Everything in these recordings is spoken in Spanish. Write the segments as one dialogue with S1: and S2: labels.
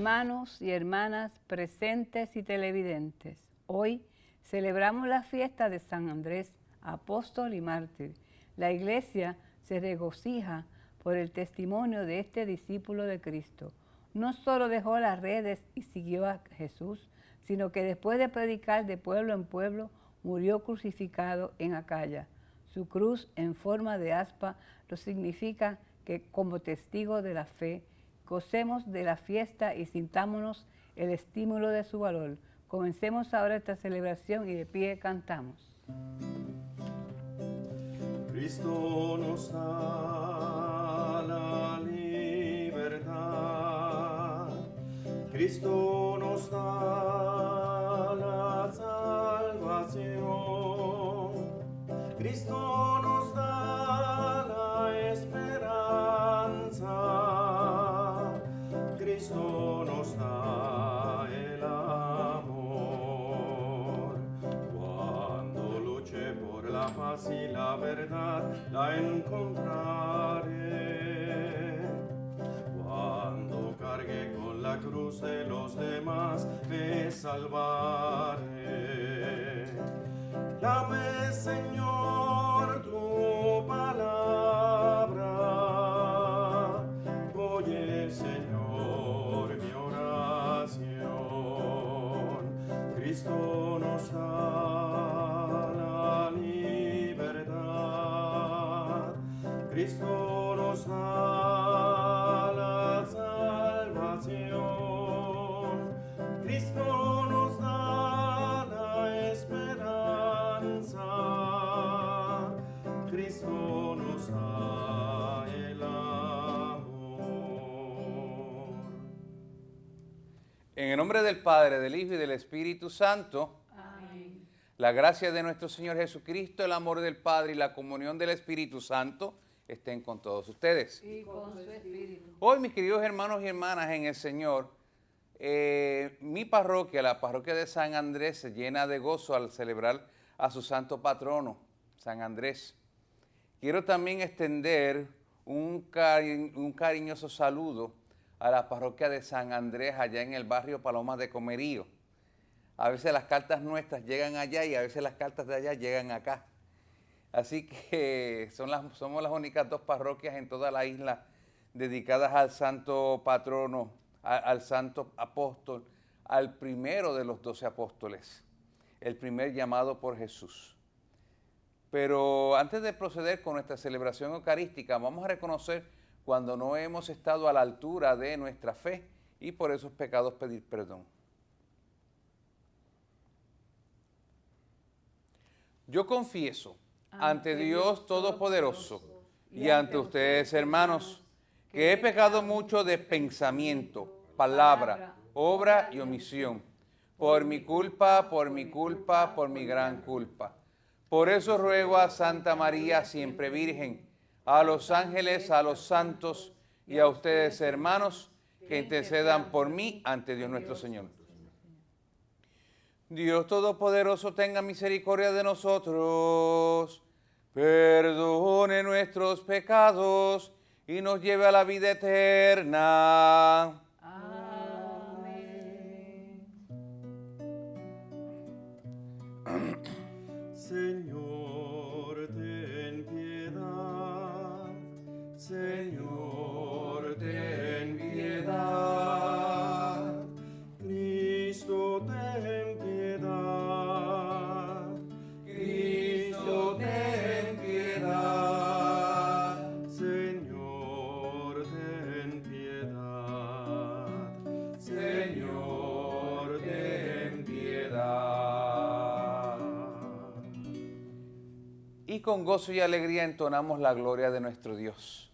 S1: Hermanos y hermanas presentes y televidentes, hoy celebramos la fiesta de San Andrés, apóstol y mártir. La Iglesia se regocija por el testimonio de este discípulo de Cristo. No solo dejó las redes y siguió a Jesús, sino que después de predicar de pueblo en pueblo, murió crucificado en Acaya. Su cruz en forma de aspa lo significa que como testigo de la fe, gocemos de la fiesta y sintámonos el estímulo de su valor. Comencemos ahora esta celebración y de pie cantamos.
S2: Cristo nos da la libertad, Cristo nos da la salvación, Cristo nos da la esperanza, Cristo nos da el amor. Cuando luche por la paz y la verdad, la encontraré. Cuando cargue con la cruz de los demás, me salvaré. Dame, Señor, tu palabra. Oye, Señor, mi oración. Cristo nos da la libertad. Cristo nos da la salvación. Cristo nos da la esperanza. Cristo nos da el amor.
S3: En el nombre del Padre, del Hijo y del Espíritu Santo.
S1: Amén.
S3: La gracia de nuestro Señor Jesucristo, el amor del Padre y la comunión del Espíritu Santo estén con todos ustedes.
S1: Y con su espíritu.
S3: Hoy, mis queridos hermanos y hermanas en el Señor, mi parroquia, la parroquia de San Andrés, se llena de gozo al celebrar a su santo patrono, San Andrés. Quiero también extender un cariñoso saludo a la parroquia de San Andrés, allá en el barrio Palomas de Comerío. A veces las cartas nuestras llegan allá y a veces las cartas de allá llegan acá. Así que somos las únicas dos parroquias en toda la isla dedicadas al santo patrono, al santo apóstol, al primero de los 12 apóstoles, el primer llamado por Jesús. Pero antes de proceder con nuestra celebración eucarística, vamos a reconocer cuando no hemos estado a la altura de nuestra fe y por esos pecados pedir perdón. Yo confieso ante Dios Todopoderoso y ante ustedes, hermanos, que he pecado mucho de pensamiento, palabra, obra y omisión, por mi culpa, por mi gran culpa. Por eso ruego a Santa María, siempre Virgen, a los ángeles, a los santos y a ustedes, hermanos, que intercedan por mí ante Dios nuestro Señor. Dios Todopoderoso tenga misericordia de nosotros, perdone nuestros pecados y nos lleve a la vida eterna.
S1: Amén.
S2: Señor, ten piedad. Señor, ten piedad. Cristo, ten piedad. Cristo, ten piedad. Señor, ten piedad. Señor, ten piedad.
S3: Y con gozo y alegría entonamos la gloria de nuestro Dios.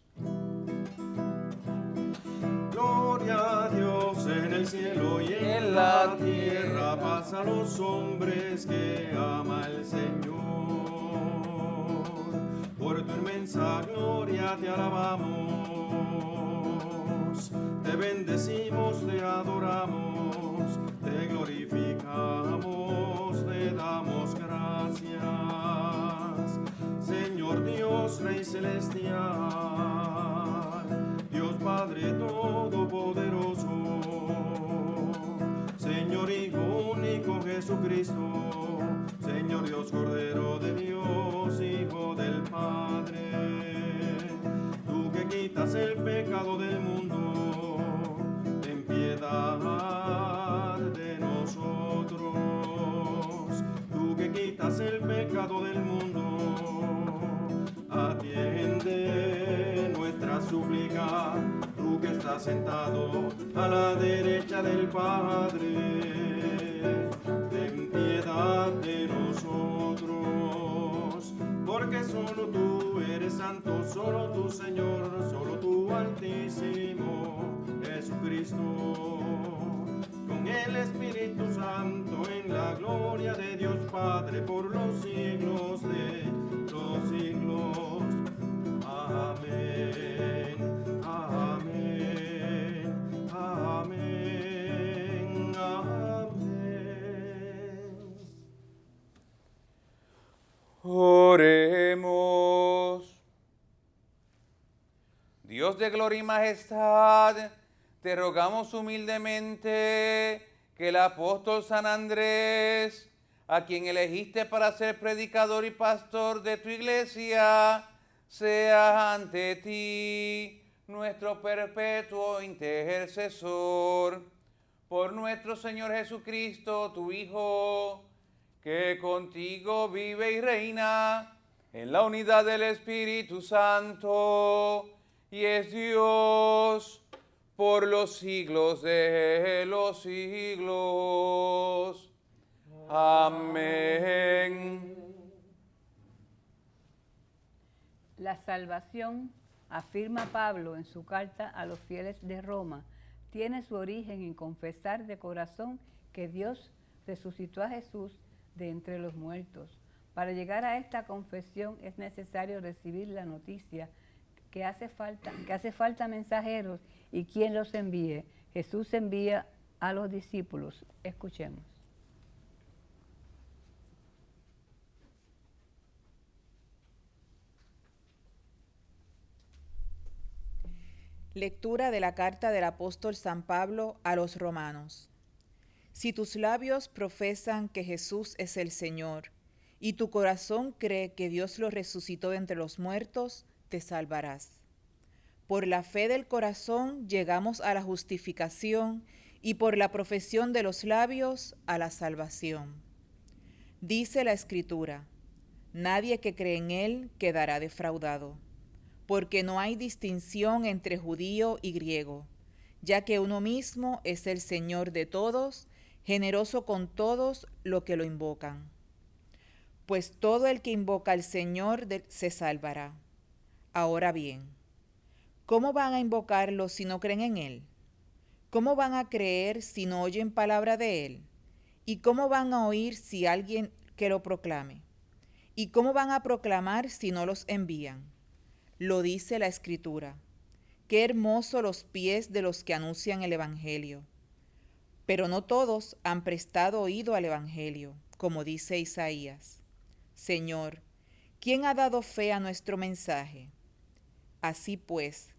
S2: Gloria a Dios en el cielo y en la tierra, paz a los hombres que ama el Señor. Por tu inmensa gloria te alabamos, te bendecimos, te adoramos, te glorificamos, te damos gracias. Señor Dios, Rey celestial, Dios Padre Todopoderoso, Hijo del Padre. Tú que quitas el pecado del mundo, ten piedad de nosotros. Tú que quitas el pecado del mundo, atiende nuestra súplica. Tú que estás sentado a la derecha del Padre, ten piedad de nosotros, porque solo tú eres santo, solo tú, Señor, solo tú, Altísimo Jesucristo, con el Espíritu Santo, en la gloria de Dios Padre, por los siglos de los siglos. Amén, amén, amén, amén.
S3: Oremos. Dios de gloria y majestad, te rogamos humildemente que el apóstol San Andrés, a quien elegiste para ser predicador y pastor de tu iglesia, sea ante ti nuestro perpetuo intercesor. Por nuestro Señor Jesucristo, tu Hijo, que contigo vive y reina en la unidad del Espíritu Santo, y es Dios por los siglos de los siglos. Amén.
S1: La salvación, afirma Pablo en su carta a los fieles de Roma, tiene su origen en confesar de corazón que Dios resucitó a Jesús de entre los muertos. Para llegar a esta confesión es necesario recibir la noticia que hace falta mensajeros y quien los envíe. Jesús envía a los discípulos. Escuchemos.
S4: Lectura de la carta del apóstol San Pablo a los romanos. Si tus labios profesan que Jesús es el Señor, y tu corazón cree que Dios lo resucitó de entre los muertos, te salvarás. Por la fe del corazón llegamos a la justificación, y por la profesión de los labios a la salvación. Dice la Escritura: nadie que cree en Él quedará defraudado, porque no hay distinción entre judío y griego, ya que uno mismo es el Señor de todos, generoso con todos los que lo invocan. Pues todo el que invoca al Señor se salvará. Ahora bien, ¿cómo van a invocarlo si no creen en Él? ¿Cómo van a creer si no oyen palabra de Él? ¿Y cómo van a oír si alguien que lo proclame? ¿Y cómo van a proclamar si no los envían? Lo dice la Escritura. Qué hermosos los pies de los que anuncian el Evangelio. Pero no todos han prestado oído al Evangelio, como dice Isaías. Señor, ¿quién ha dado fe a nuestro mensaje? Así pues,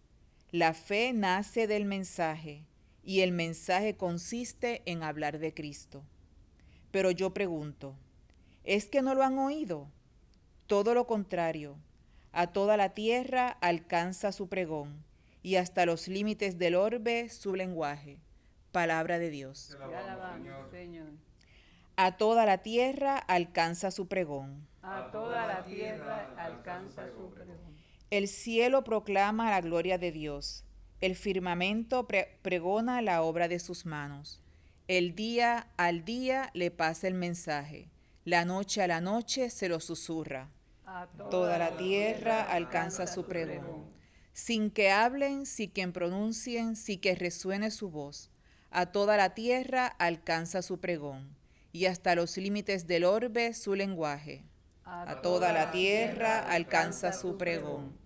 S4: la fe nace del mensaje, y el mensaje consiste en hablar de Cristo. Pero yo pregunto, ¿es que no lo han oído? Todo lo contrario, a toda la tierra alcanza su pregón, y hasta los límites del orbe su lenguaje. Palabra de Dios.
S1: Te alabamos, Señor.
S4: A toda la tierra alcanza su pregón.
S1: A toda la tierra alcanza su pregón.
S4: El cielo proclama la gloria de Dios. El firmamento pregona la obra de sus manos. El día al día le pasa el mensaje. La noche a la noche se lo susurra.
S1: A
S4: Toda la tierra alcanza su pregón. Sin que hablen, sin que pronuncien, sin que resuene su voz. A toda la tierra alcanza su pregón, y hasta los límites del orbe su lenguaje. A toda la tierra alcanza su pregón.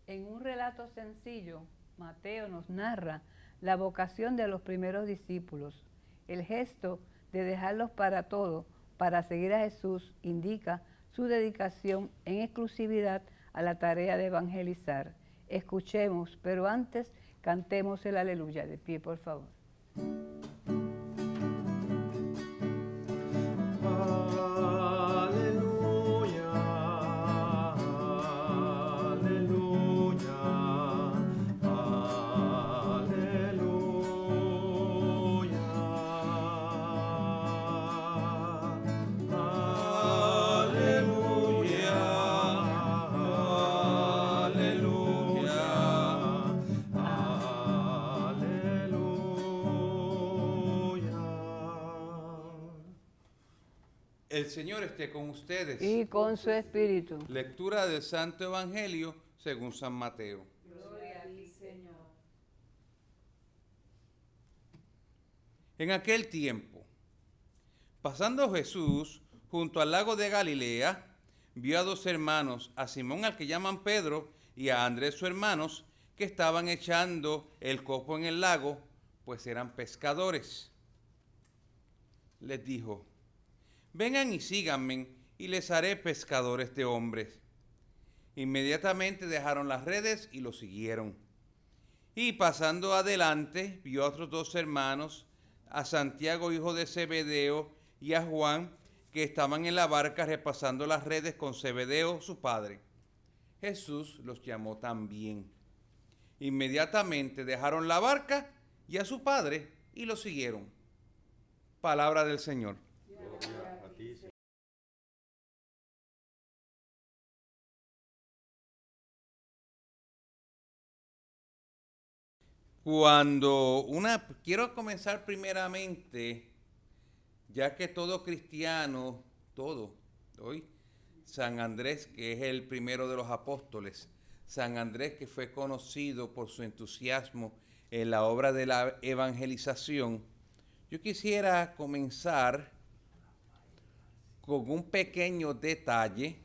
S1: En un relato sencillo, Mateo nos narra la vocación de los primeros discípulos. El gesto de dejarlos para todo, para seguir a Jesús, indica su dedicación en exclusividad a la tarea de evangelizar. Escuchemos, pero antes Cantemos el aleluya. De pie, por favor.
S2: Aleluya, aleluya, aleluya,
S3: El Señor esté con ustedes.
S1: Y con su espíritu.
S3: Lectura del Santo Evangelio según San Mateo.
S1: Gloria a ti, Señor.
S3: En aquel tiempo, pasando Jesús junto al lago de Galilea, vio a dos hermanos, a Simón al que llaman Pedro y a Andrés su hermanos, que estaban echando el copo en el lago, pues eran pescadores. Les dijo: vengan y síganme, y les haré pescadores de hombres. Inmediatamente dejaron las redes y lo siguieron. Y pasando adelante, vio a otros dos hermanos, a Santiago, hijo de Zebedeo, y a Juan, que estaban en la barca repasando las redes con Zebedeo, su padre. Jesús los llamó también. Inmediatamente dejaron la barca y a su padre y lo siguieron. Palabra del Señor. Quiero comenzar primeramente, ya que todo cristiano, hoy, San Andrés, que es el primero de los apóstoles, San Andrés, que fue conocido por su entusiasmo en la obra de la evangelización, yo quisiera comenzar con un pequeño detalle,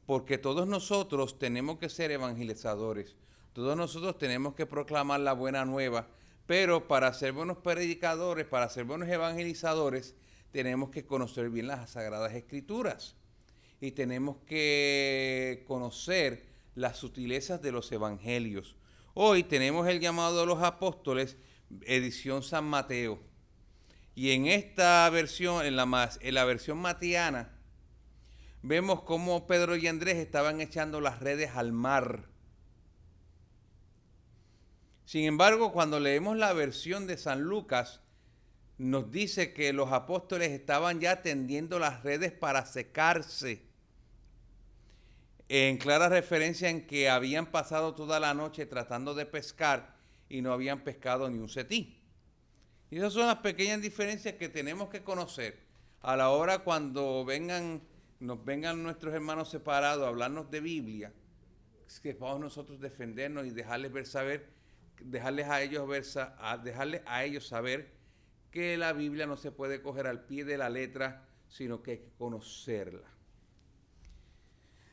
S3: porque todos nosotros tenemos que ser evangelizadores. Todos nosotros tenemos que proclamar la buena nueva, pero para ser buenos predicadores, para ser buenos evangelizadores, tenemos que conocer bien las Sagradas Escrituras y tenemos que conocer las sutilezas de los evangelios. Hoy tenemos el llamado de los apóstoles, edición San Mateo. Y en esta versión, en la versión matiana, vemos cómo Pedro y Andrés estaban echando las redes al mar. Sin embargo, cuando leemos la versión de San Lucas, nos dice que los apóstoles estaban ya tendiendo las redes para secarse, en clara referencia en que habían pasado toda la noche tratando de pescar y no habían pescado ni un setí. Y esas son las pequeñas diferencias que tenemos que conocer a la hora cuando nos vengan nuestros hermanos separados a hablarnos de Biblia, que podamos nosotros defendernos y dejarles a ellos saber que la Biblia no se puede coger al pie de la letra, sino que hay que conocerla.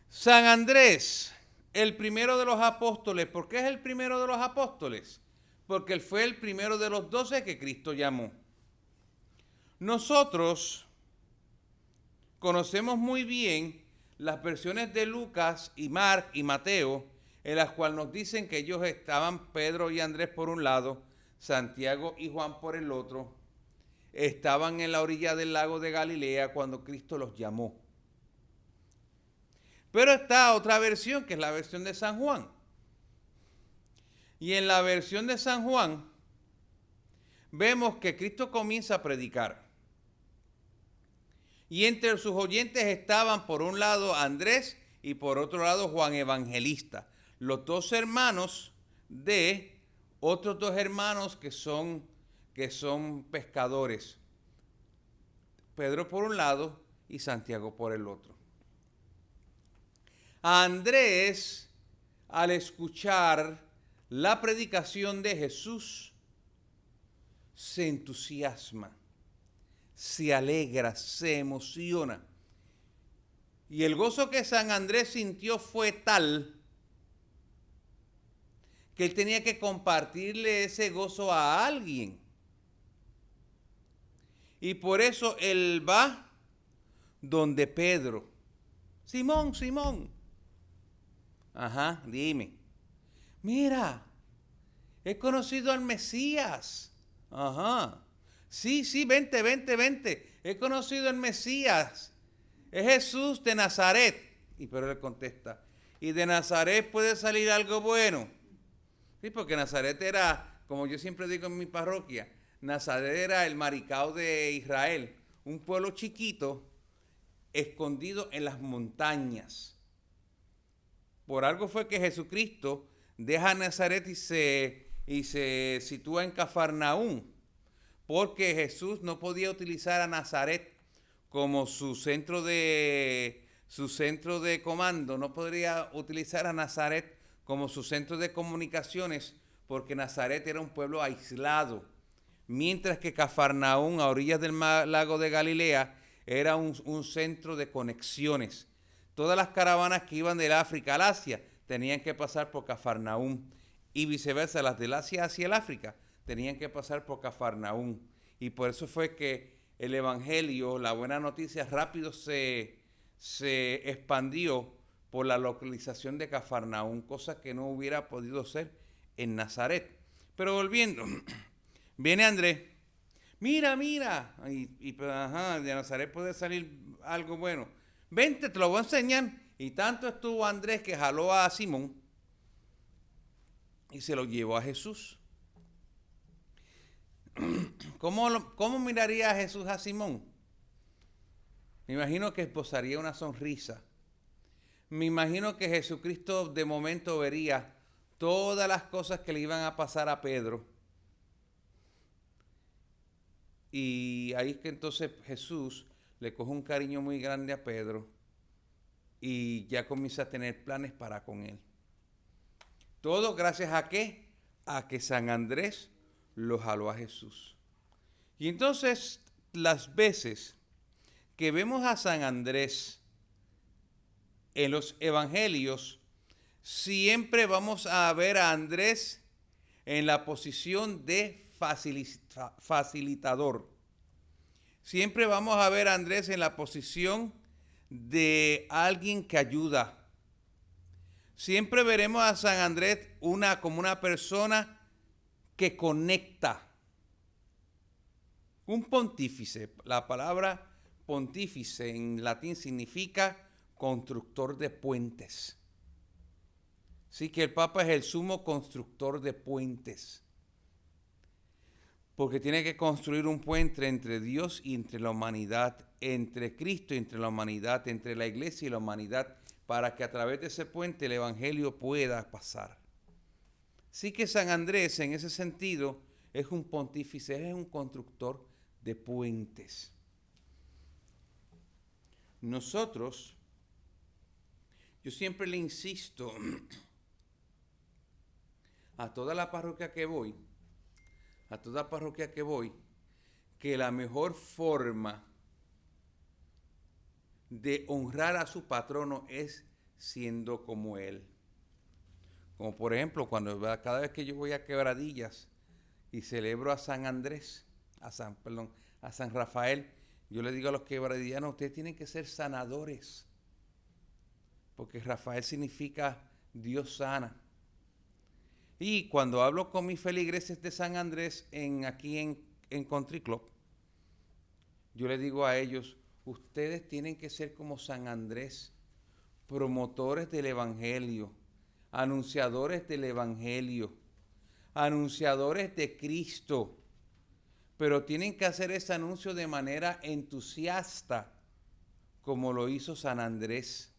S3: San Andrés, el primero de los apóstoles. ¿Por qué es el primero de los apóstoles? Porque él fue el primero de los 12 que Cristo llamó. Nosotros conocemos muy bien las versiones de Lucas y Marc y Mateo, en las cuales nos dicen que ellos estaban, Pedro y Andrés por un lado, Santiago y Juan por el otro, estaban en la orilla del lago de Galilea cuando Cristo los llamó. Pero está otra versión, que es la versión de San Juan. Y en la versión de San Juan, vemos que Cristo comienza a predicar. Y entre sus oyentes estaban por un lado Andrés y por otro lado Juan Evangelista, los dos hermanos de otros dos hermanos que son pescadores. Pedro por un lado y Santiago por el otro. Andrés, al escuchar la predicación de Jesús, se entusiasma, se alegra, se emociona. Y el gozo que San Andrés sintió fue tal que él tenía que compartirle ese gozo a alguien. Y por eso él va donde Pedro. Simón, Simón. Ajá, dime. Mira, he conocido al Mesías. Ajá. Sí, vente. He conocido al Mesías. Es Jesús de Nazaret. Y pero él contesta, ¿y de Nazaret puede salir algo bueno? Sí, porque Nazaret era, como yo siempre digo en mi parroquia, Nazaret era el Maricao de Israel, un pueblo chiquito escondido en las montañas. Por algo fue que Jesucristo deja Nazaret y se sitúa en Cafarnaúm, porque Jesús no podía utilizar a Nazaret como su centro de comando, no podría utilizar a Nazaret como su centro de comunicaciones, porque Nazaret era un pueblo aislado, mientras que Cafarnaúm, a orillas del lago de Galilea, era un centro de conexiones. Todas las caravanas que iban del África al Asia tenían que pasar por Cafarnaúm, y viceversa, las del Asia hacia el África tenían que pasar por Cafarnaúm. Y por eso fue que el Evangelio, la buena noticia, rápido se expandió por la localización de Cafarnaúm, cosa que no hubiera podido ser en Nazaret. Pero volviendo, viene Andrés, mira, y de Nazaret puede salir algo bueno. Vente, te lo voy a enseñar. Y tanto estuvo Andrés que jaló a Simón y se lo llevó a Jesús. ¿Cómo miraría a Jesús a Simón? Me imagino que esbozaría una sonrisa. Me imagino que Jesucristo de momento vería todas las cosas que le iban a pasar a Pedro. Y ahí es que entonces Jesús le coge un cariño muy grande a Pedro y ya comienza a tener planes para con él. Todo gracias a ¿qué? A que San Andrés lo jaló a Jesús. Y entonces las veces que vemos a San Andrés en los evangelios, siempre vamos a ver a Andrés en la posición de facilitador. Siempre vamos a ver a Andrés en la posición de alguien que ayuda. Siempre veremos a San Andrés como una persona que conecta. Un pontífice, la palabra pontífice en latín significa constructor de puentes. Sí, que el Papa es el sumo constructor de puentes, porque tiene que construir un puente entre Dios y entre la humanidad, entre Cristo y entre la humanidad, entre la iglesia y la humanidad, para que a través de ese puente el evangelio pueda pasar. Sí que San Andrés en ese sentido es un pontífice, es un constructor de puentes. Nosotros, yo siempre le insisto a toda la parroquia que voy, que la mejor forma de honrar a su patrono es siendo como él. Como por ejemplo, cada vez que yo voy a Quebradillas y celebro a San Andrés, a San Rafael, yo le digo a los quebradillanos, ustedes tienen que ser sanadores, porque Rafael significa Dios sana. Y cuando hablo con mis feligreses de San Andrés aquí en Country Club, yo les digo a ellos, ustedes tienen que ser como San Andrés, promotores del Evangelio, anunciadores del Evangelio, anunciadores de Cristo, pero tienen que hacer ese anuncio de manera entusiasta, como lo hizo San Andrés.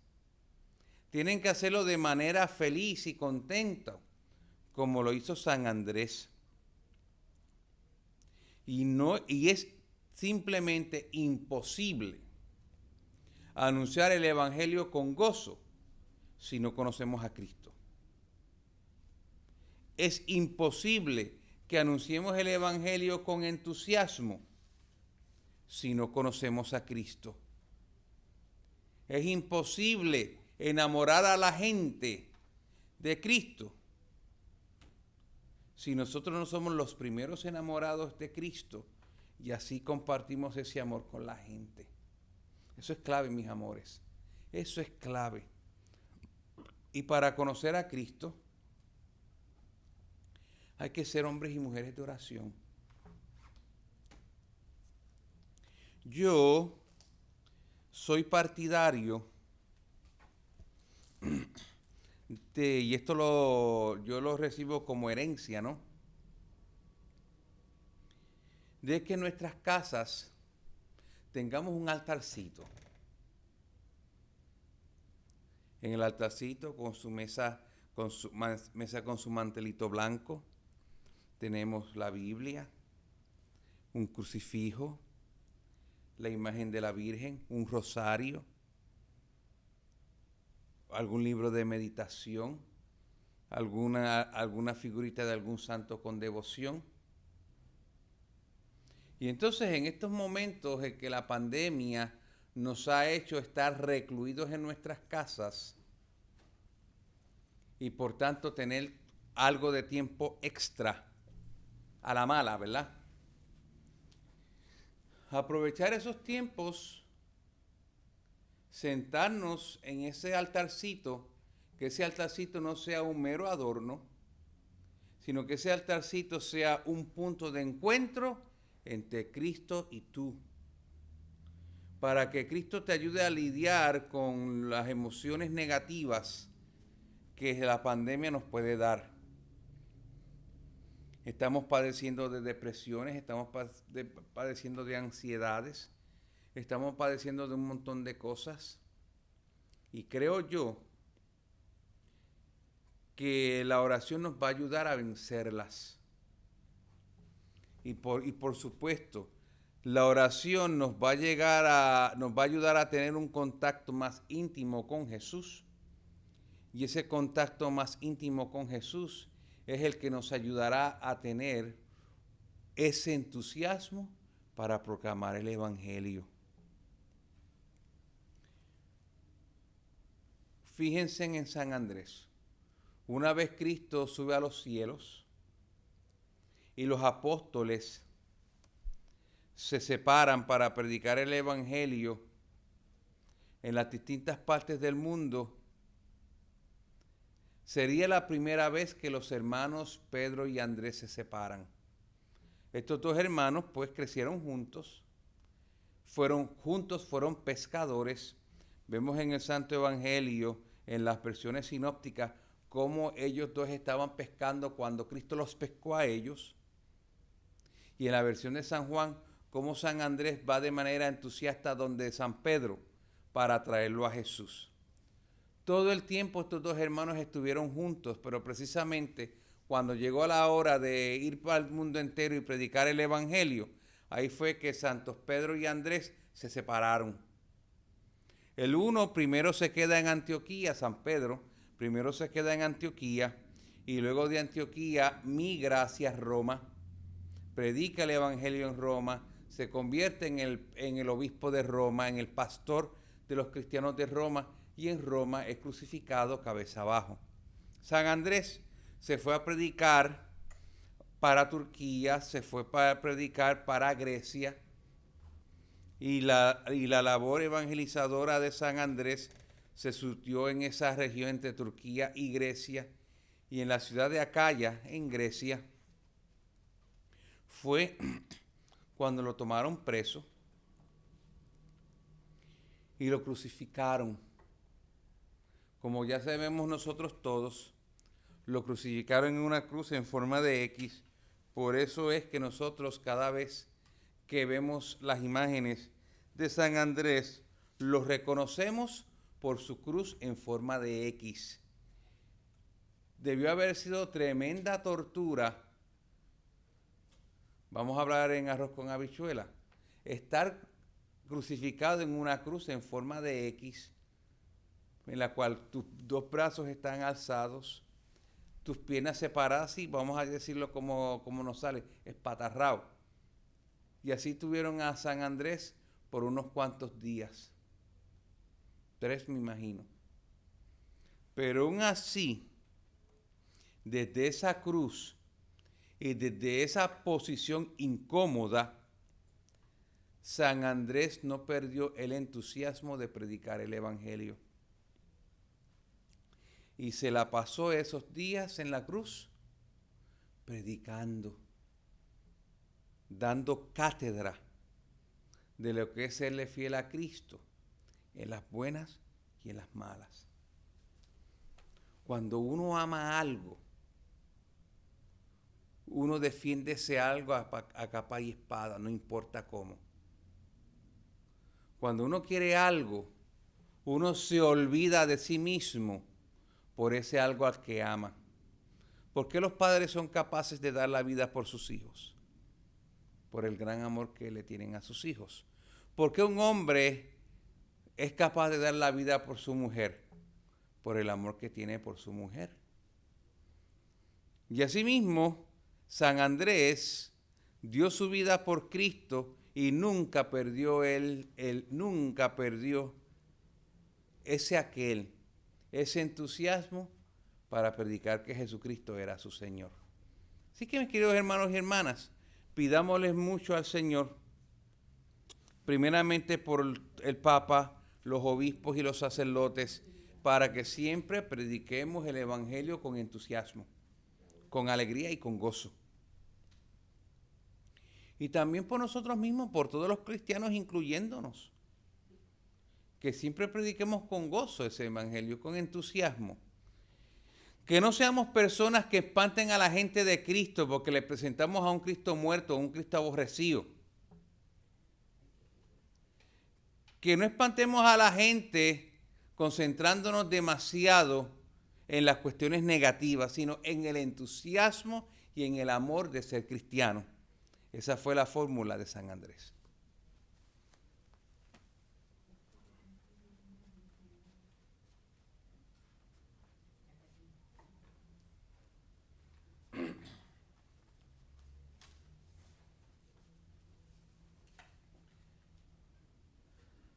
S3: Tienen que hacerlo de manera feliz y contenta, como lo hizo San Andrés. Y es simplemente imposible anunciar el Evangelio con gozo si no conocemos a Cristo. Es imposible que anunciemos el Evangelio con entusiasmo si no conocemos a Cristo. Es imposible enamorar a la gente de Cristo si nosotros no somos los primeros enamorados de Cristo y así compartimos ese amor con la gente. Eso es clave, mis amores. Eso es clave. Y para conocer a Cristo Hay que ser hombres y mujeres de oración. Yo soy partidario y esto yo lo recibo como herencia, ¿no? De que en nuestras casas tengamos un altarcito. En el altarcito con su mesa con su mantelito blanco, tenemos la Biblia, un crucifijo, la imagen de la Virgen, un rosario, algún libro de meditación, alguna figurita de algún santo con devoción. Y entonces en estos momentos en que la pandemia nos ha hecho estar recluidos en nuestras casas y por tanto tener algo de tiempo extra a la mala, ¿verdad? Aprovechar esos tiempos, sentarnos en ese altarcito, que ese altarcito no sea un mero adorno, sino que ese altarcito sea un punto de encuentro entre Cristo y tú, para que Cristo te ayude a lidiar con las emociones negativas que la pandemia nos puede dar. Estamos padeciendo de depresiones, estamos padeciendo de ansiedades, estamos padeciendo de un montón de cosas. Y creo yo que la oración nos va a ayudar a vencerlas. Y por supuesto, la oración nos va a ayudar a tener un contacto más íntimo con Jesús. Y ese contacto más íntimo con Jesús es el que nos ayudará a tener ese entusiasmo para proclamar el Evangelio. Fíjense en San Andrés. Una vez Cristo sube a los cielos y los apóstoles se separan para predicar el Evangelio en las distintas partes del mundo, sería la primera vez que los hermanos Pedro y Andrés se separan. Estos dos hermanos pues crecieron juntos, fueron pescadores. Vemos en el Santo Evangelio, en las versiones sinópticas, cómo ellos dos estaban pescando cuando Cristo los pescó a ellos. Y en la versión de San Juan, cómo San Andrés va de manera entusiasta donde San Pedro para traerlo a Jesús. Todo el tiempo estos dos hermanos estuvieron juntos, pero precisamente cuando llegó la hora de ir para el mundo entero y predicar el Evangelio, ahí fue que Santos Pedro y Andrés se separaron. El uno primero se queda en Antioquía, San Pedro, primero se queda en Antioquía y luego de Antioquía migra hacia Roma, predica el Evangelio en Roma, se convierte en el obispo de Roma, en el pastor de los cristianos de Roma, y en Roma es crucificado cabeza abajo. San Andrés se fue a predicar para Turquía, se fue a predicar para Grecia, y la labor evangelizadora de San Andrés se surtió en esa región entre Turquía y Grecia, y en la ciudad de Acaya, en Grecia, fue cuando lo tomaron preso y lo crucificaron. Como ya sabemos nosotros todos, lo crucificaron en una cruz en forma de X. Por eso es que nosotros cada vez que vemos las imágenes de San Andrés, los reconocemos por su cruz en forma de X. Debió haber sido tremenda tortura. Vamos a hablar en arroz con habichuela. Estar crucificado en una cruz en forma de X, en la cual tus dos brazos están alzados, tus piernas separadas y vamos a decirlo como nos sale, espatarrado. Y así tuvieron a San Andrés por unos cuantos días. 3 me imagino. Pero aún así, desde esa cruz y desde esa posición incómoda, San Andrés no perdió el entusiasmo de predicar el Evangelio. Y se la pasó esos días en la cruz predicando, dando cátedra de lo que es serle fiel a Cristo en las buenas y en las malas. Cuando uno ama algo, uno defiende ese algo a capa y espada, no importa cómo. Cuando uno quiere algo, uno se olvida de sí mismo por ese algo al que ama. ¿Por qué los padres son capaces de dar la vida por sus hijos? Por el gran amor que le tienen a sus hijos. ¿Por qué un hombre es capaz de dar la vida por su mujer? Por el amor que tiene por su mujer. Y asimismo, San Andrés dio su vida por Cristo y nunca perdió nunca perdió ese entusiasmo para predicar que Jesucristo era su Señor. Así que, mis queridos hermanos y hermanas, pidámosles mucho al Señor, primeramente por el Papa, los obispos y los sacerdotes, para que siempre prediquemos el Evangelio con entusiasmo, con alegría y con gozo. Y también por nosotros mismos, por todos los cristianos, incluyéndonos, que siempre prediquemos con gozo ese Evangelio, con entusiasmo. Que no seamos personas que espanten a la gente de Cristo porque le presentamos a un Cristo muerto, a un Cristo aborrecido. Que no espantemos a la gente concentrándonos demasiado en las cuestiones negativas, sino en el entusiasmo y en el amor de ser cristiano. Esa fue la fórmula de San Andrés.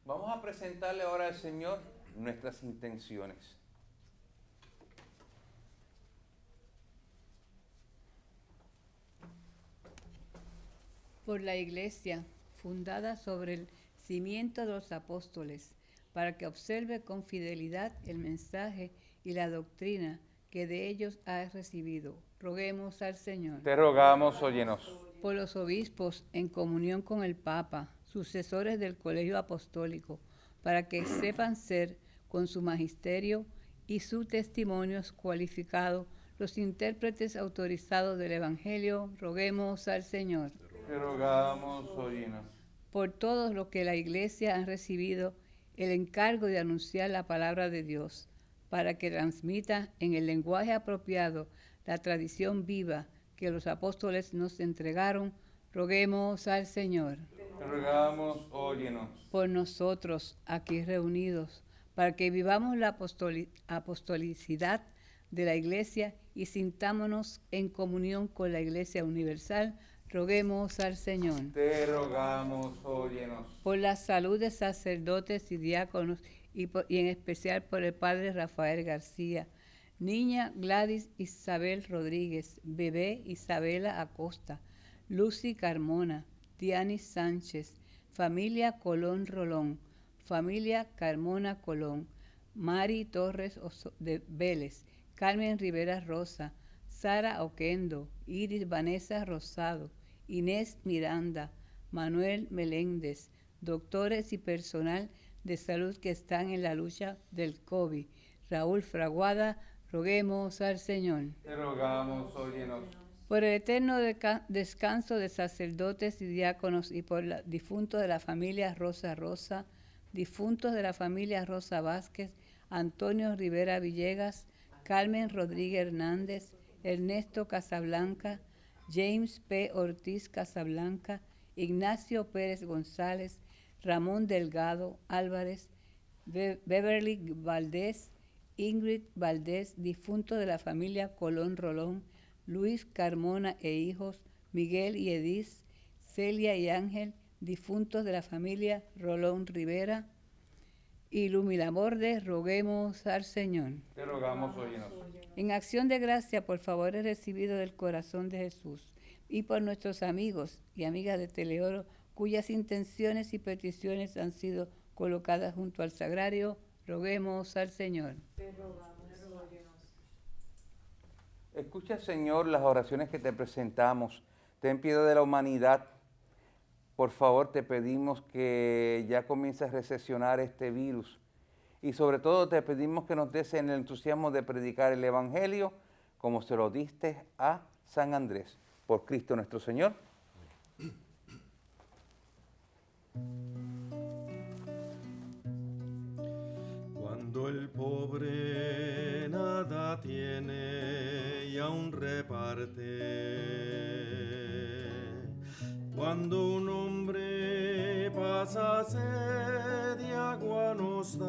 S3: Vamos a presentarle ahora al Señor nuestras intenciones.
S1: Por la Iglesia, fundada sobre el cimiento de los apóstoles, para que observe con fidelidad el mensaje y la doctrina que de ellos has recibido. Roguemos al Señor.
S3: Te rogamos, óyenos.
S1: Por los obispos, en comunión con el Papa, sucesores del Colegio Apostólico, para que sepan ser, con su magisterio y sus testimonios cualificados, los intérpretes autorizados del Evangelio. Roguemos al Señor.
S3: Te rogamos, óyenos.
S1: Por todos los que la Iglesia ha recibido el encargo de anunciar la palabra de Dios, para que transmita en el lenguaje apropiado la tradición viva que los apóstoles nos entregaron, roguemos al Señor.
S3: Te rogamos, óyenos.
S1: Por nosotros aquí reunidos, para que vivamos la apostolicidad de la Iglesia y sintámonos en comunión con la Iglesia universal, roguemos al Señor.
S3: Te rogamos, óyenos.
S1: Por la salud de sacerdotes y diáconos y en especial por el padre Rafael García, niña Gladys Isabel Rodríguez, bebé Isabela Acosta, Lucy Carmona, Dianis Sánchez, familia Colón Rolón, familia Carmona Colón, Mari Torres de Vélez, Carmen Rivera Rosa, Sara Oquendo, Iris Vanessa Rosado, Inés Miranda, Manuel Meléndez, doctores y personal de salud que están en la lucha del COVID. Raúl Fraguada, roguemos al Señor.
S3: Te rogamos, óyenos.
S1: Por el eterno descanso de sacerdotes y diáconos y por los difuntos de la familia Rosa, difuntos de la familia Rosa Vázquez, Antonio Rivera Villegas, Carmen Rodríguez Hernández, Ernesto Casablanca, James P. Ortiz Casablanca, Ignacio Pérez González, Ramón Delgado Álvarez, Beverly Valdés, Ingrid Valdés, difunto de la familia Colón Rolón, Luis Carmona e hijos, Miguel y Edith, Celia y Ángel, difuntos de la familia Rolón Rivera, y Lumilaborde, roguemos al Señor.
S3: Te rogamos, óyenos.
S1: En acción de gracia por favores recibidos del corazón de Jesús y por nuestros amigos y amigas de Teleoro, cuyas intenciones y peticiones han sido colocadas junto al sagrario, roguemos al Señor.
S4: Te rogamos, óyenos.
S3: Escucha, Señor, las oraciones que te presentamos. Ten piedad de la humanidad. Por favor, te pedimos que ya comiences a recesionar este virus. Y sobre todo te pedimos que nos des el entusiasmo de predicar el Evangelio como se lo diste a San Andrés. Por Cristo nuestro Señor.
S2: Cuando el pobre nada tiene y aún reparte, cuando un hombre pasa sed y agua nos da,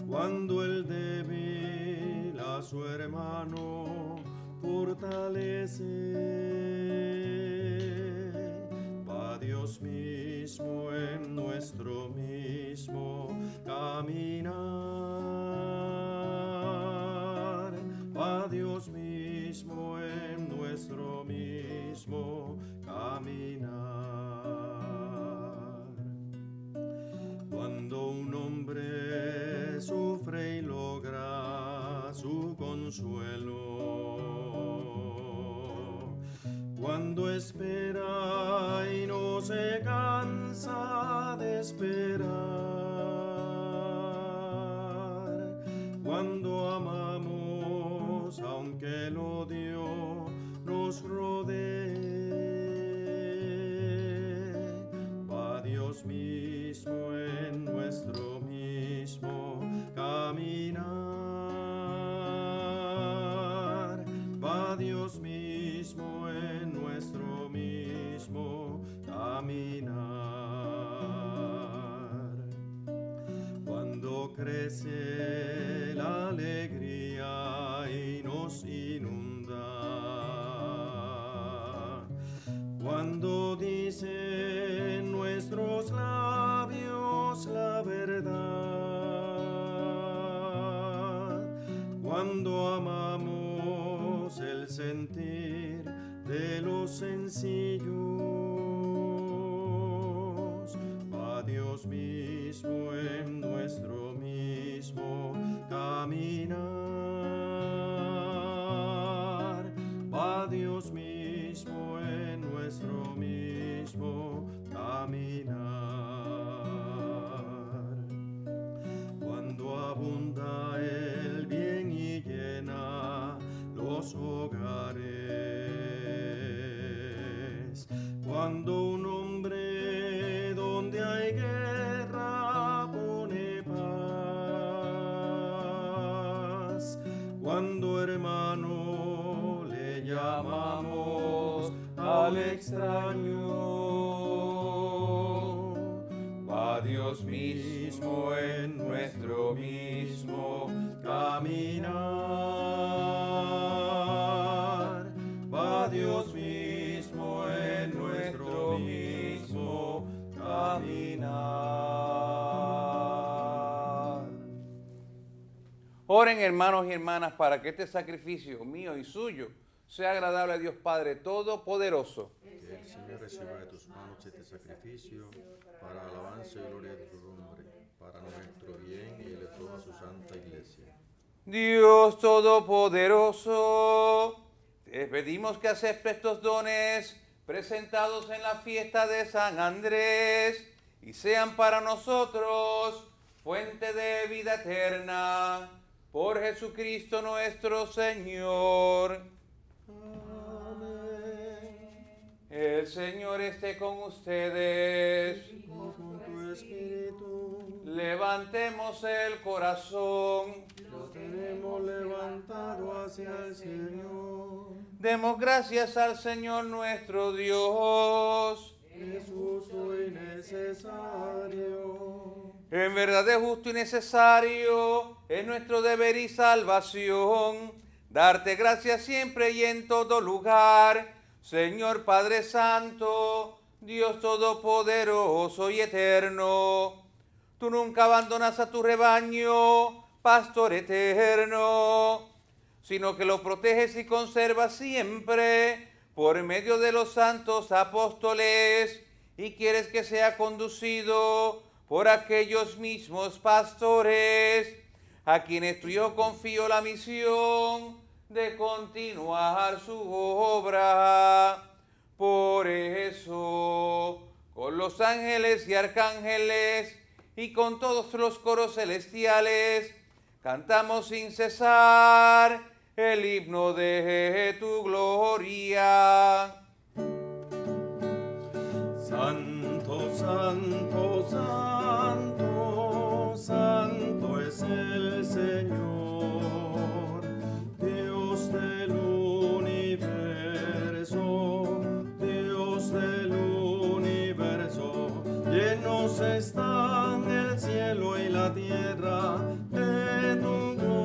S2: cuando el débil a su hermano fortalece, va Dios mismo en nuestro mismo caminar, va Dios mismo en nuestro mismo caminar. Cuando un hombre sufre y logra su consuelo, cuando espera y no se cansa de esperar, cuando amamos aunque el odio nos rodee, va Dios mismo en nuestro mismo caminar, va Dios mismo en nuestro mismo caminar. Cuando crece la alegría y nos inunda, cuando dicen nuestros labios la verdad, cuando amamos el sentir de los sencillos, va Dios mismo en nuestro mismo caminar, va Dios mismo en nuestro mismo caminar. Cuando abunda el bien y llena los hogares, cuando un hombre donde hay guerra pone paz, cuando hermano le llamamos al extraño, va Dios mismo en nuestro mismo caminar, va Dios mismo en nuestro mismo caminar.
S3: Oren, hermanos y hermanas, para que este sacrificio mío y suyo sea agradable a Dios Padre Todopoderoso.
S2: Que el Señor reciba de tus manos este sacrificio para alabanza y gloria de su nombre, para nuestro bien y el de toda su santa iglesia.
S3: Dios Todopoderoso, te pedimos que aceptes estos dones presentados en la fiesta de San Andrés y sean para nosotros fuente de vida eterna. Por Jesucristo nuestro Señor. El Señor esté con ustedes.
S2: Y con tu espíritu
S3: Levantemos el corazón.
S2: lo tenemos levantado hacia el Señor.
S3: Demos gracias al Señor nuestro Dios.
S2: Es justo y necesario.
S3: En verdad es justo y necesario, es nuestro deber y salvación, darte gracias siempre y en todo lugar, Señor Padre Santo, Dios Todopoderoso y Eterno. Tú nunca abandonas a tu rebaño, Pastor eterno, sino que lo proteges y conservas siempre por medio de los santos apóstoles y quieres que sea conducido por aquellos mismos pastores, a quienes tu Hijo confió la misión de continuar su obra. Por eso, con los ángeles y arcángeles y con todos los coros celestiales, cantamos sin cesar el himno de tu gloria.
S2: Santo, santo, santo, santo es el Señor, Dios del universo, Dios del universo. Llenos están el cielo y la tierra de tu gloria.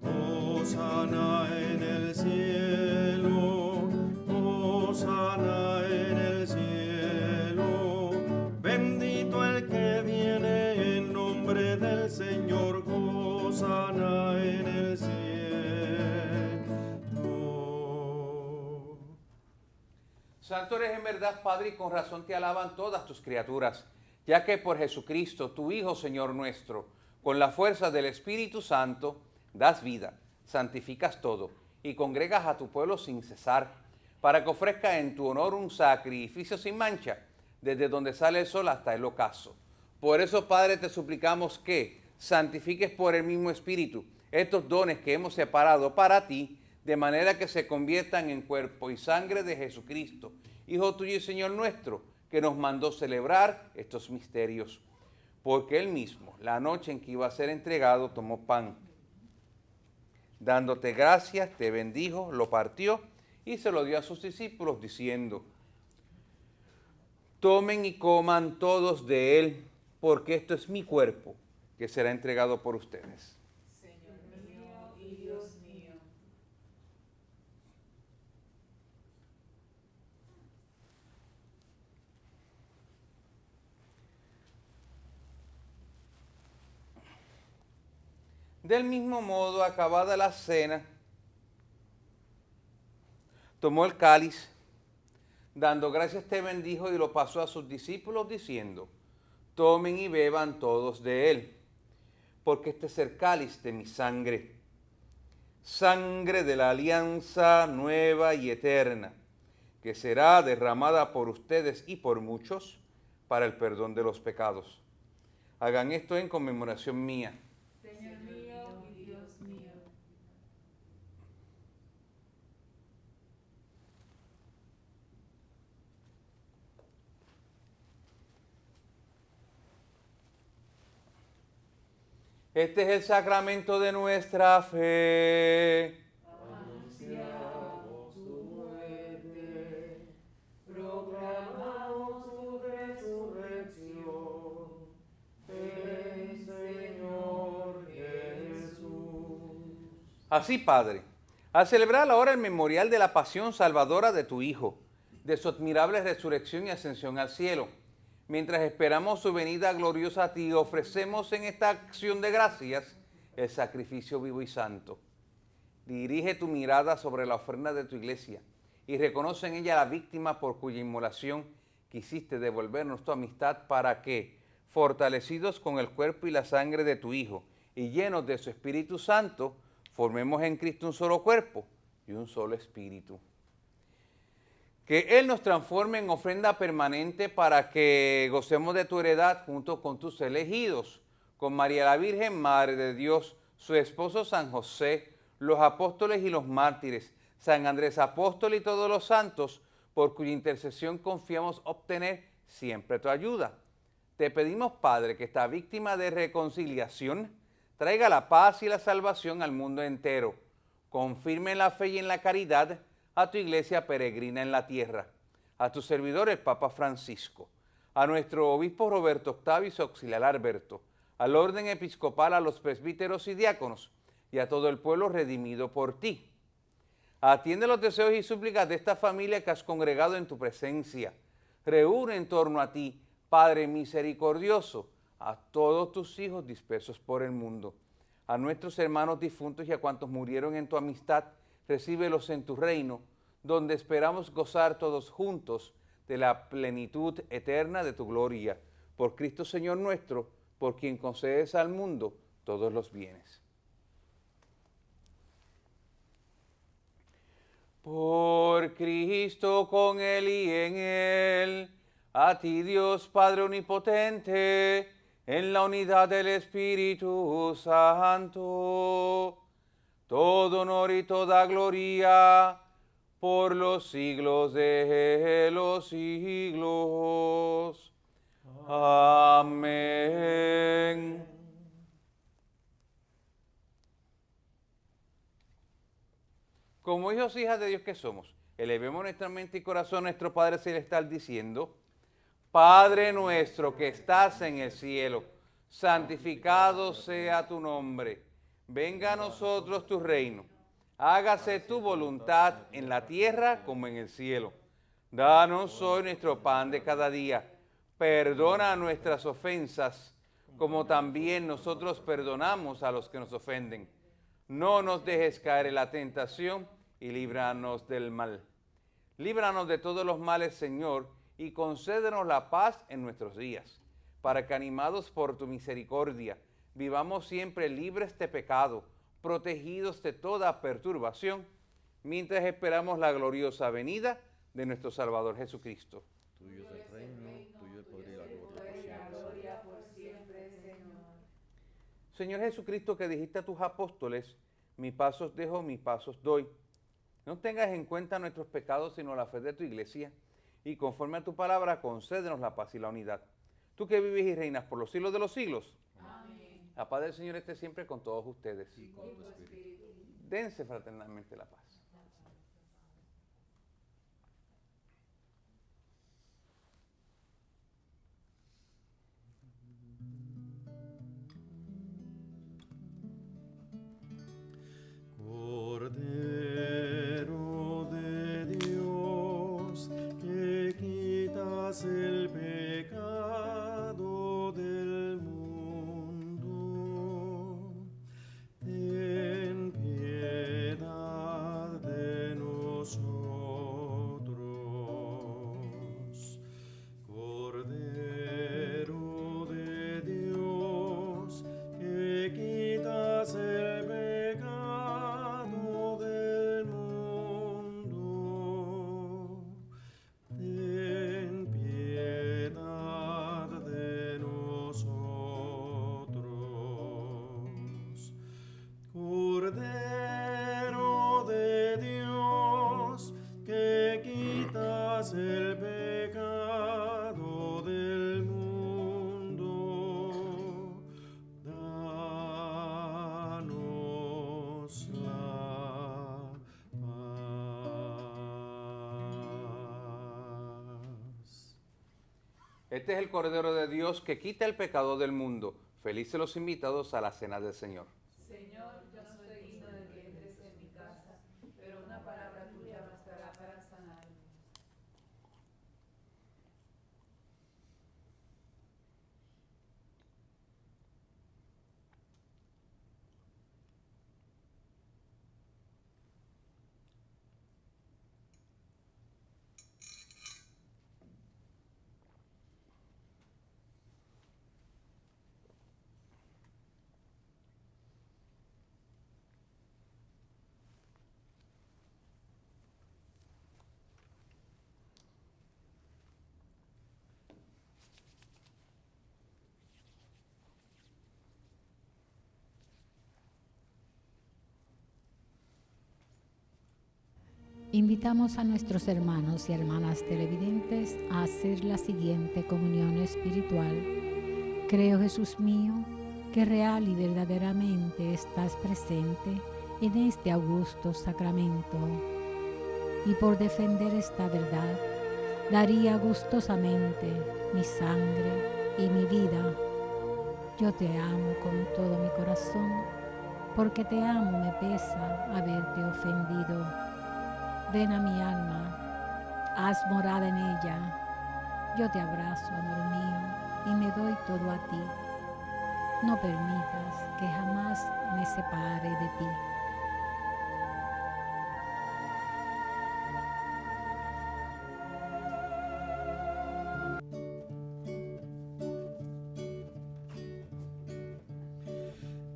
S2: Hosana en el cielo, Hosana en el cielo. Bendito el que viene en nombre del Señor, Hosana en el cielo.
S3: Santo eres en verdad, Padre, y con razón te alaban todas tus criaturas, ya que por Jesucristo, tu Hijo, Señor nuestro, con la fuerza del Espíritu Santo, das vida, santificas todo, y congregas a tu pueblo sin cesar, para que ofrezca en tu honor un sacrificio sin mancha, desde donde sale el sol hasta el ocaso. Por eso, Padre, te suplicamos que santifiques por el mismo Espíritu estos dones que hemos separado para ti, de manera que se conviertan en cuerpo y sangre de Jesucristo, Hijo tuyo y Señor nuestro, que nos mandó celebrar estos misterios. Porque Él mismo, la noche en que iba a ser entregado, tomó pan. Dándote gracias, te bendijo, lo partió y se lo dio a sus discípulos, diciendo: tomen y coman todos de él, porque esto es mi cuerpo, que será entregado por ustedes. Del mismo modo, acabada la cena, tomó el cáliz, dando gracias te bendijo y lo pasó a sus discípulos diciendo: tomen y beban todos de él, porque este es el cáliz de mi sangre, sangre de la alianza nueva y eterna, que será derramada por ustedes y por muchos para el perdón de los pecados. Hagan esto en conmemoración mía. Este es el sacramento de nuestra fe.
S2: Anunciamos tu muerte, proclamamos tu resurrección. Ven, Señor Jesús.
S3: Así, Padre, al celebrar ahora el memorial de la pasión salvadora de tu Hijo, de su admirable resurrección y ascensión al cielo, mientras esperamos su venida gloriosa a ti, ofrecemos en esta acción de gracias el sacrificio vivo y santo. Dirige tu mirada sobre la ofrenda de tu iglesia y reconoce en ella la víctima por cuya inmolación quisiste devolvernos tu amistad, para que, fortalecidos con el cuerpo y la sangre de tu Hijo y llenos de su Espíritu Santo, formemos en Cristo un solo cuerpo y un solo espíritu. Que Él nos transforme en ofrenda permanente para que gocemos de tu heredad junto con tus elegidos, con María la Virgen, Madre de Dios, su esposo San José, los apóstoles y los mártires, San Andrés Apóstol y todos los santos, por cuya intercesión confiamos obtener siempre tu ayuda. Te pedimos, Padre, que esta víctima de reconciliación traiga la paz y la salvación al mundo entero. Confirme en la fe y en la caridad a tu iglesia peregrina en la tierra, a tu servidor el Papa Francisco, a nuestro obispo Roberto Octavio y su auxiliar Alberto, al orden episcopal, a los presbíteros y diáconos, y a todo el pueblo redimido por ti. Atiende los deseos y súplicas de esta familia que has congregado en tu presencia. Reúne en torno a ti, Padre misericordioso, a todos tus hijos dispersos por el mundo, a nuestros hermanos difuntos y a cuantos murieron en tu amistad. Recíbelos en tu reino, donde esperamos gozar todos juntos de la plenitud eterna de tu gloria. Por Cristo Señor nuestro, por quien concedes al mundo todos los bienes. Por Cristo, con Él y en Él, a ti Dios Padre Omnipotente, en la unidad del Espíritu Santo, todo honor y toda gloria por los siglos de los siglos. Amén. Como hijos e hijas de Dios que somos, elevemos nuestra mente y corazón a nuestro Padre Celestial diciendo: Padre nuestro que estás en el cielo, santificado sea tu nombre. Venga a nosotros tu reino. Hágase tu voluntad en la tierra como en el cielo. Danos hoy nuestro pan de cada día. Perdona nuestras ofensas, como también nosotros perdonamos a los que nos ofenden. No nos dejes caer en la tentación y líbranos del mal. Líbranos de todos los males, Señor, y concédenos la paz en nuestros días, para que, animados por tu misericordia, vivamos siempre libres de pecado, protegidos de toda perturbación, mientras esperamos la gloriosa venida de nuestro Salvador Jesucristo.
S5: Tuyo es el reino, tuyo el poder y la gloria por siempre, Señor.
S3: Señor Jesucristo, que dijiste a tus apóstoles: mis pasos dejo, mis pasos doy. No tengas en cuenta nuestros pecados, sino la fe de tu iglesia, y conforme a tu palabra, concédenos la paz y la unidad. Tú que vives y reinas por los siglos de los siglos. Amén. La paz del Señor esté siempre con todos ustedes.
S5: Y con tu espíritu.
S3: Dense fraternalmente la paz.
S2: Cordero de Dios, que quitas el pecado del mundo, ten piedad de nosotros. Cordero de Dios, que quitas el pecado del mundo, ten piedad de nosotros. Cordero de Dios, que quitas el pecado del mundo, danos la paz.
S3: Este es el Cordero de Dios que quita el pecado del mundo. Felices los invitados a la cena del Señor.
S1: Señor, yo no soy digno de que entres en mi casa, pero una palabra tuya bastará para sanarme.
S6: Invitamos a nuestros hermanos y hermanas televidentes a hacer la siguiente comunión espiritual. Creo, Jesús mío, que real y verdaderamente estás presente en este augusto sacramento. Y por defender esta verdad, daría gustosamente mi sangre y mi vida. Yo te amo con todo mi corazón, porque te amo me pesa haberte ofendido. Ven a mi alma, haz morada en ella. Yo te abrazo, amor mío, y me doy todo a ti. No permitas que jamás me separe de ti.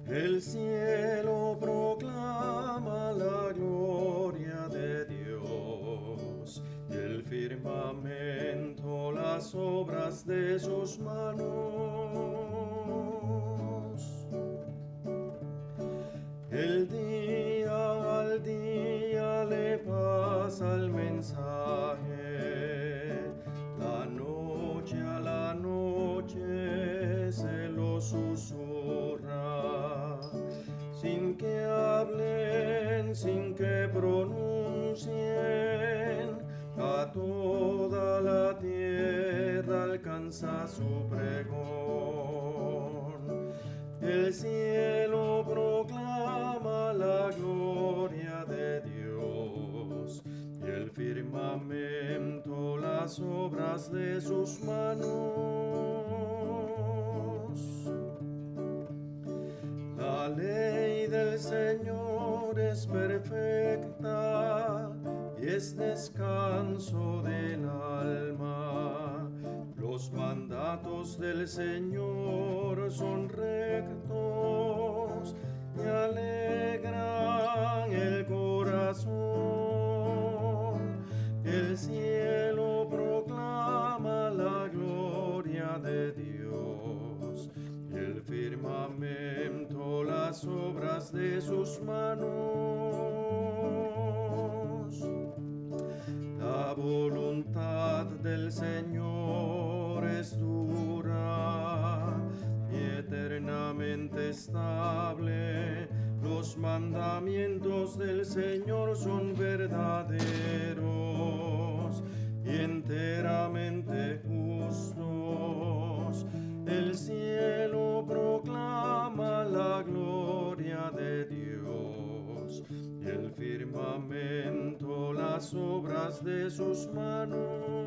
S2: El cielo proclama la gloria de Dios, y el firmamento las obras de sus manos. El día al día le pasa el mensaje, la noche a la noche se lo susurra, sin que hablen, sin que pronuncien, a toda la tierra alcanza su pregón. El cielo proclama la gloria de Dios, y el firmamento las obras de sus manos. La ley del Señor es perfecta y es descanso del alma. Los mandatos del Señor son rectos y alegran el corazón. El cielo proclama la gloria de Dios, y el firmamento las obras de sus manos. La voluntad del Señor es dura y eternamente estable. Los mandamientos del Señor son verdaderos y enteramente justos. El cielo proclama la gloria de Dios, y el firmamento las obras de sus manos.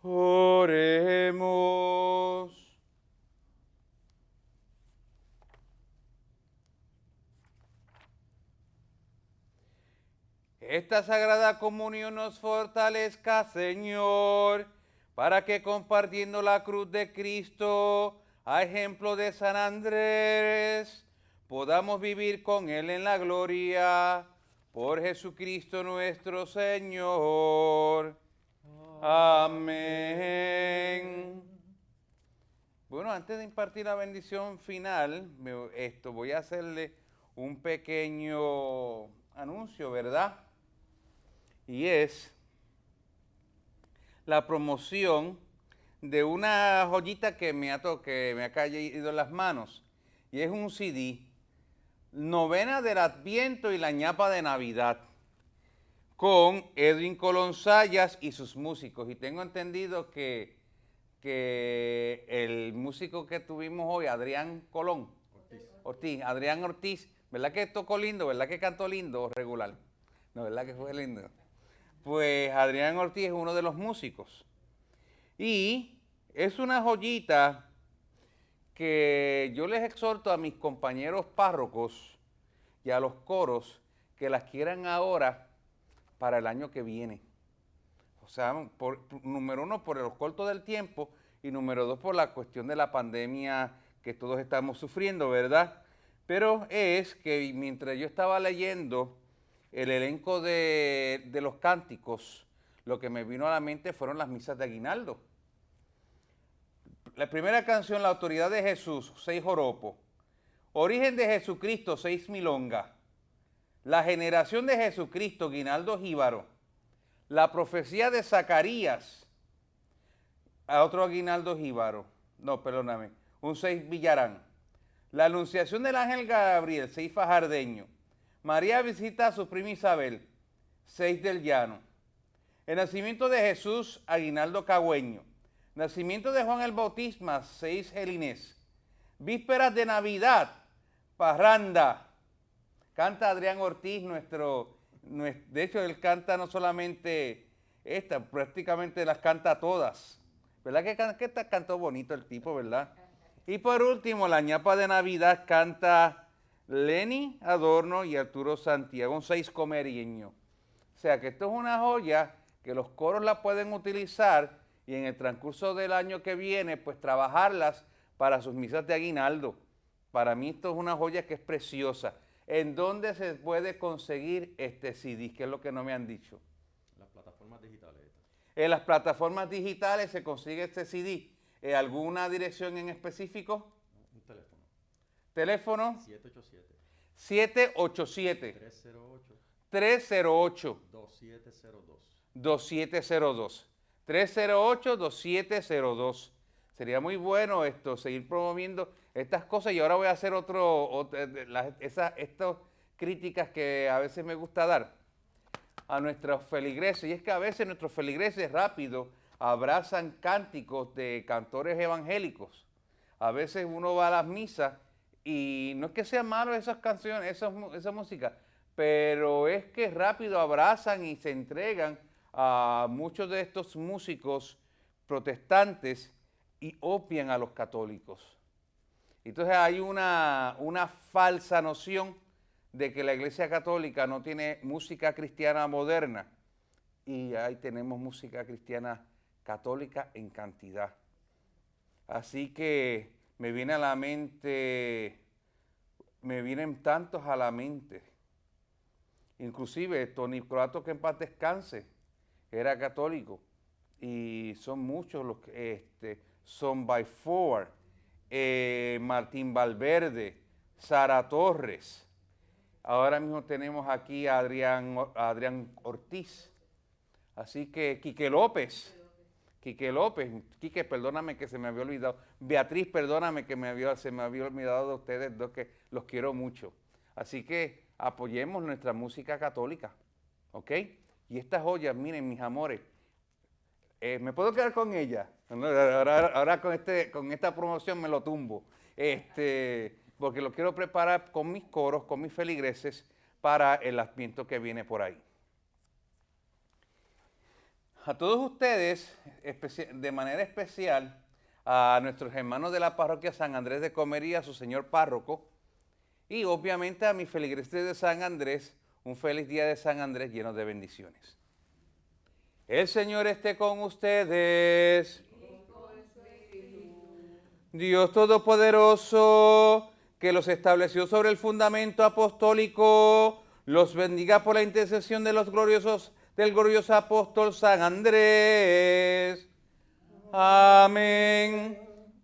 S3: Oremos. Esta sagrada comunión nos fortalezca, Señor, para que compartiendo la cruz de Cristo, a ejemplo de San Andrés, podamos vivir con Él en la gloria, por Jesucristo nuestro Señor. Amén. Bueno, antes de impartir la bendición final, voy a hacerle un pequeño anuncio, ¿verdad? Y es la promoción de una joyita que me ha caído en las manos. Y es un CD, Novena del Adviento y la ñapa de Navidad, con Edwin Colón Sayas y sus músicos. Y tengo entendido que el músico que tuvimos hoy, Adrián Ortiz, ¿verdad que tocó lindo? ¿Verdad que cantó lindo o regular? No, ¿verdad que fue lindo? Pues Adrián Ortiz es uno de los músicos. Y es una joyita que yo les exhorto a mis compañeros párrocos y a los coros que las quieran ahora para el año que viene. O sea, número uno, por el corto del tiempo, y número dos, por la cuestión de la pandemia que todos estamos sufriendo, ¿verdad? Pero es que mientras yo estaba leyendo el elenco de los cánticos, lo que me vino a la mente fueron las misas de aguinaldo. La primera canción, La autoridad de Jesús, 6 joropos. Origen de Jesucristo, 6 milongas. La generación de Jesucristo, guinaldo jíbaro. La profecía de Zacarías, a otro aguinaldo jíbaro. No, perdóname, un 6 villarán. La anunciación del ángel Gabriel, 6 fajardeño. María visita a su prima Isabel, 6 del llano. El nacimiento de Jesús, aguinaldo cagüeño. Nacimiento de Juan el Bautista, 6 gelinés. Vísperas de Navidad, parranda. Canta Adrián Ortiz, de hecho él canta no solamente Esta prácticamente las canta todas. ¿Verdad que cantó bonito el tipo, verdad? Y por último, la ñapa de Navidad canta Lenny Adorno y Arturo Santiago, un 6 comerieño. O sea que esto es una joya que los coros la pueden utilizar y en el transcurso del año que viene, pues trabajarlas para sus misas de aguinaldo. Para mí esto es una joya que es preciosa. ¿En dónde se puede conseguir este CD? ¿Qué es lo que no me han dicho?
S5: Las plataformas digitales.
S3: En las plataformas digitales se consigue este CD. ¿Alguna dirección en específico?
S5: Un teléfono.
S3: Teléfono
S5: 787
S3: 787
S5: 308
S3: 308
S5: 2702.
S3: 2702. 308-2702. Sería muy bueno esto, seguir promoviendo estas cosas. Y ahora voy a hacer estas críticas que a veces me gusta dar a nuestros feligreses. Y es que a veces nuestros feligreses rápido abrazan cánticos de cantores evangélicos. A veces uno va a las misas y no es que sean malos esas canciones, esa música, pero es que rápido abrazan y se entregan a muchos de estos músicos protestantes y obvian a los católicos. Entonces hay una falsa noción de que la Iglesia Católica no tiene música cristiana moderna, y ahí tenemos música cristiana católica en cantidad. Así que me vienen tantos a la mente. Inclusive Tony Croato, que en paz descanse, era católico, y son muchos los que, Son by Four, Martín Valverde, Sara Torres. Ahora mismo tenemos aquí a Adrián Ortiz. Así que Quique López, Quique, perdóname que se me había olvidado. Beatriz, perdóname que se me había olvidado de ustedes dos, que los quiero mucho. Así que apoyemos nuestra música católica, ¿ok? Y estas joyas, miren, mis amores, ¿me puedo quedar con ella? Ahora con esta promoción me lo tumbo, porque lo quiero preparar con mis coros, con mis feligreses, para el Adviento que viene por ahí. A todos ustedes, de manera especial, a nuestros hermanos de la parroquia San Andrés de Comería, a su señor párroco, y obviamente a mis feligreses de San Andrés, un feliz día de San Andrés lleno de bendiciones. El Señor esté con ustedes. Dios Todopoderoso, que los estableció sobre el fundamento apostólico, los bendiga por la intercesión de del glorioso apóstol San Andrés. Amén.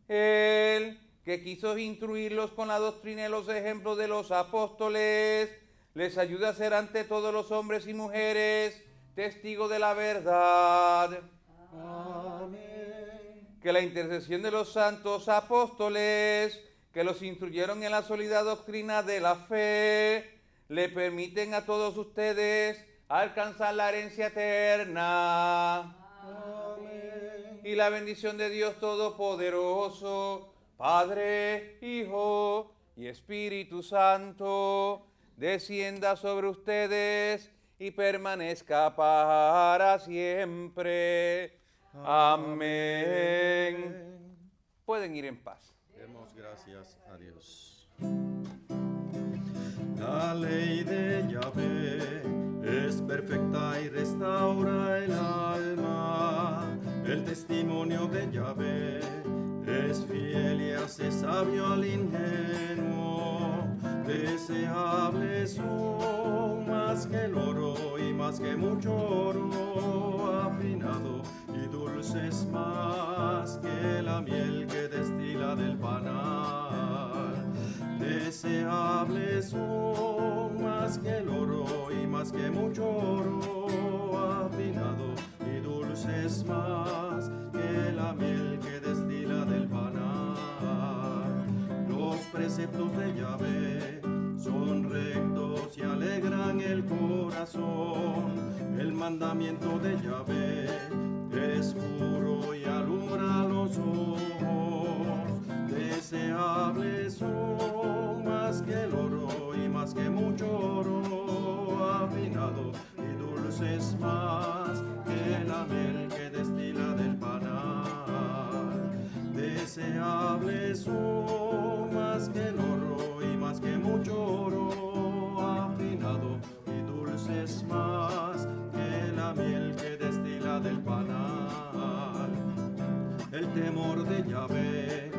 S3: Él que quiso instruirlos con la doctrina y los ejemplos de los apóstoles, les ayuda a ser ante todos los hombres y mujeres testigos de la verdad. Amén. Que la intercesión de los santos apóstoles, que los instruyeron en la sólida doctrina de la fe, le permiten a todos ustedes alcanzar la herencia eterna. Amén. Y la bendición de Dios Todopoderoso, Padre, Hijo y Espíritu Santo, descienda sobre ustedes y permanezca para siempre. Amén. Pueden ir en paz.
S5: Demos gracias a Dios.
S2: La ley de Yahvé es perfecta y restaura el alma. El testimonio de Yahvé es fiel y hace sabio al ingenuo. Deseables son más que el oro y más que mucho oro afinado, y dulces más que la miel que destila del panal. Deseables son más que el oro y más que mucho oro afinado, y dulces más que la miel que destila del panal. Los preceptos de Yahvé son rectos y alegran el corazón. El mandamiento de Yahvé es puro y alumbra los ojos. Deseables son más que el oro y más que mucho oro afinado, y dulces más que la deseables son más que el oro y más que mucho oro afinado, y dulces más que la miel que destila del panal. El temor de Yahvé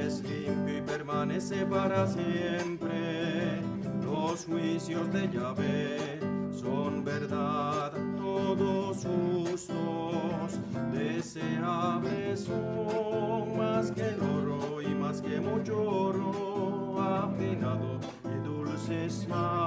S2: es limpio y permanece para siempre. Los juicios de Yahvé son verdad, todos justos. Deseables son más que el oro y más que mucho oro afinado, y dulces más